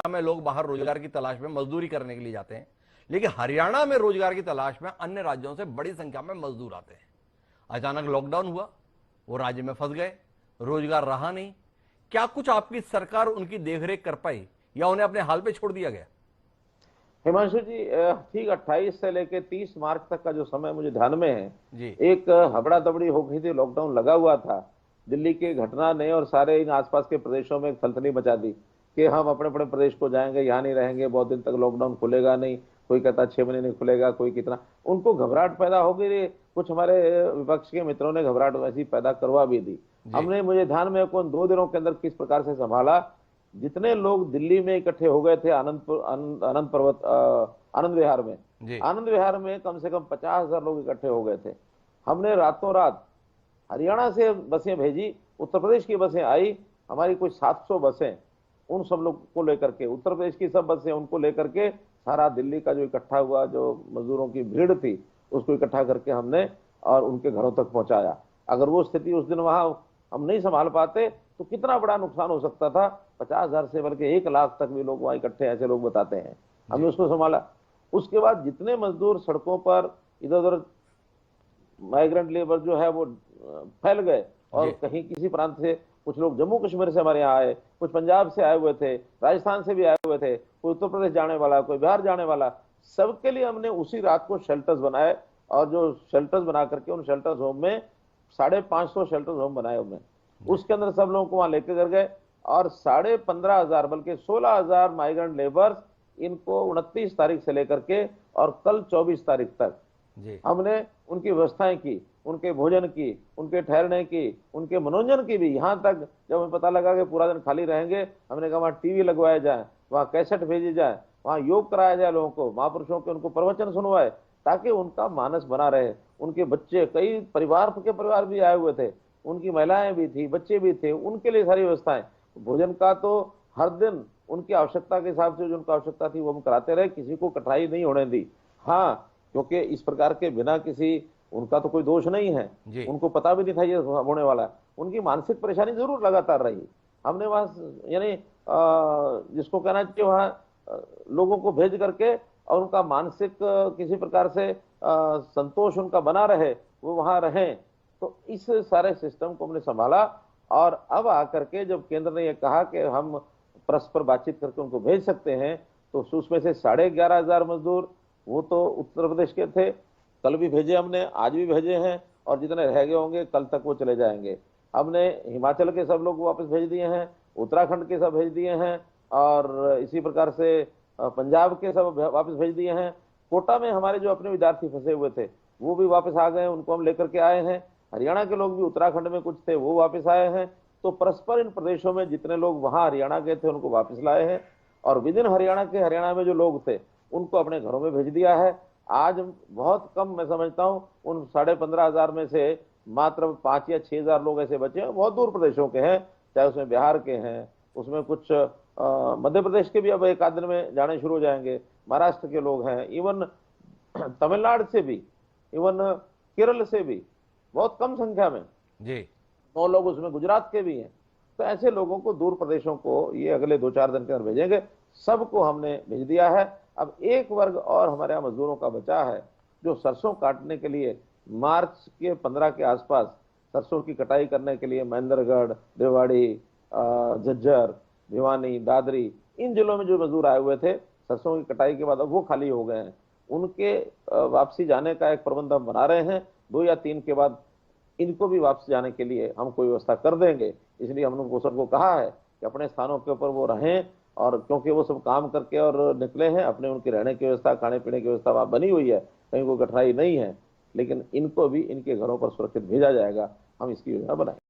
में लोग बाहर रोजगार की तलाश में मजदूरी करने के लिए जाते हैं, लेकिन हरियाणा में रोजगार की तलाश में अन्य राज्यों से बड़ी संख्या में मजदूर आते हैं। अचानक लॉकडाउन हुआ, वो राज्य में फंस गए, रोजगार रहा नहीं। क्या कुछ आपकी सरकार उनकी देखरेख कर पाई या उन्हें अपने हाल पे छोड़ दिया गया? हिमांशु जी, ठीक 28 से लेकर 30 मार्च तक का जो समय मुझे ध्यान में है, जी एक हबड़ा दबड़ी हो गई थी, लॉकडाउन लगा हुआ था। दिल्ली की घटना ने और सारे इन आसपास के प्रदेशों में एक थलथली मचा दी कि हम अपने अपने प्रदेश को जाएंगे, यहाँ नहीं रहेंगे, बहुत दिन तक लॉकडाउन खुलेगा नहीं। कोई कहता 6 महीने नहीं खुलेगा, कोई कितना। उनको घबराहट पैदा हो गई। कुछ हमारे विपक्ष के मित्रों ने घबराहट वैसी पैदा करवा भी दी। जी हमने, मुझे ध्यान में कौन 2 दिनों के अंदर किस प्रकार से संभाला। जितने लोग दिल्ली में इकट्ठे हो गए थे आनंद पर्वत, आनंद विहार में, जी आनंद विहार में कम से कम 50,000 लोग इकट्ठे हो गए थे। हमने रातों रात हरियाणा से बसें भेजी, उत्तर प्रदेश की बसें आई, हमारी कुछ 700 बसें, उन सब लोग को लेकर के, उत्तर प्रदेश की सब बसें उनको लेकर के, सारा दिल्ली का जो इकट्ठा हुआ, जो मजदूरों की भीड़ थी, उसको इकट्ठा करके हमने और उनके घरों तक पहुंचाया। अगर वो स्थिति उस दिन वहां हम नहीं संभाल पाते तो कितना बड़ा नुकसान हो सकता था। 50,000 से बल्कि 1 लाख तक भी लोग वहां इकट्ठे, ऐसे लोग बताते हैं। हमने उसको संभाला। उसके बाद जितने मजदूर सड़कों पर इधर उधर, माइग्रेंट लेबर जो है वो फैल गए, और जी कहीं किसी प्रांत से, कुछ लोग जम्मू कश्मीर से हमारे यहाँ आए, कुछ पंजाब से आए हुए थे, राजस्थान से भी आए हुए थे, कोई उत्तर प्रदेश जाने वाला, कोई बिहार जाने वाला, सबके लिए हमने उसी रात को शेल्टर्स बनाए। और जो शेल्टर्स बना करके उन शेल्टर्स होम में 550 शेल्टर्स होम बनाए हमने। उसके अंदर सब लोगों को वहां लेकर कर गए, और 15,500 बल्कि 16,000 माइग्रेंट लेबर्स, इनको 29 तारीख से लेकर के और कल 24 तारीख तक जी हमने उनकी व्यवस्थाएं की, उनके भोजन की, उनके ठहरने की, उनके मनोरंजन की भी। यहाँ तक जब हमें पता लगा कि पूरा दिन खाली रहेंगे, हमने कहा वहाँ टीवी लगवाए जाए, वहाँ कैसेट भेजी जाए, वहाँ योग कराया जाए लोगों को, महापुरुषों के उनको प्रवचन सुनवाए, ताकि उनका मानस बना रहे। उनके बच्चे, कई परिवार भी आए हुए थे, उनकी महिलाएं भी थी, बच्चे भी थे, उनके लिए सारी व्यवस्थाएं। भोजन का तो हर दिन उनकी आवश्यकता के हिसाब से जो उनकी आवश्यकता थी वो हम कराते रहे, किसी को कठिनाई नहीं होने दी। हाँ, क्योंकि इस प्रकार के बिना किसी, उनका तो कोई दोष नहीं है, जी उनको पता भी नहीं था ये होने वाला है। उनकी मानसिक परेशानी जरूर लगातार रही। हमने वहां यानी जिसको कहना चाहिए वहां लोगों को भेज करके, और उनका मानसिक किसी प्रकार से संतोष उनका बना रहे, वो वहां रहें। तो इस सारे सिस्टम को हमने संभाला। और अब आकर के जब केंद्र ने यह कहा कि हम परस्पर बातचीत करके उनको भेज सकते हैं, तो उसमें से 11,500 मजदूर वो तो उत्तर प्रदेश के थे, कल भी भेजे हमने, आज भी भेजे हैं, और जितने रह गए होंगे कल तक वो चले जाएंगे। हमने हिमाचल के सब लोग वापस भेज दिए हैं, उत्तराखंड के सब भेज दिए हैं, और इसी प्रकार से पंजाब के सब वापस भेज दिए हैं। कोटा में हमारे जो अपने विद्यार्थी फंसे हुए थे वो भी वापस आ गए, उनको हम लेकर के आए हैं। हरियाणा के लोग भी, उत्तराखंड में कुछ थे वो वापस आए हैं। तो परस्पर इन प्रदेशों में जितने लोग वहां हरियाणा गए थे उनको वापस लाए हैं, और विदिन हरियाणा में जो लोग थे उनको अपने घरों में भेज दिया है। आज बहुत कम, मैं समझता हूं उन 15,500 में से मात्र 5 या 6,000 लोग ऐसे बचे हैं, बहुत दूर प्रदेशों के हैं, चाहे उसमें बिहार के हैं, उसमें कुछ मध्य प्रदेश के भी अब एक आध दिन में जाने शुरू हो जाएंगे, महाराष्ट्र के लोग हैं, इवन तमिलनाडु से भी, इवन केरल से भी, बहुत कम संख्या में जी 9 लोग उसमें गुजरात के भी हैं। तो ऐसे लोगों को, दूर प्रदेशों को, ये अगले 2-4 दिन के अंदर भेजेंगे। सबको हमने भेज दिया है। अब एक वर्ग और हमारे यहाँ मजदूरों का बचा है, जो सरसों काटने के लिए मार्च के 15 के आसपास सरसों की कटाई करने के लिए महेंद्रगढ़, रेवाड़ी, झज्जर, भिवानी, दादरी, इन जिलों में जो मजदूर आए हुए थे सरसों की कटाई के बाद, अब वो खाली हो गए हैं। उनके वापसी जाने का एक प्रबंध हम बना रहे हैं। 2 या 3 के बाद इनको भी वापस जाने के लिए हम कोई व्यवस्था कर देंगे। इसलिए हमने उनको सबको कहा है कि अपने स्थानों के ऊपर वो रहें, और क्योंकि वो सब काम करके और निकले हैं, अपने उनकी रहने की व्यवस्था, खाने पीने की व्यवस्था वहां बनी हुई है, कहीं कोई कठिनाई नहीं है। लेकिन इनको भी इनके घरों पर सुरक्षित भेजा जाएगा। हम इसकी योजना बनाएंगे।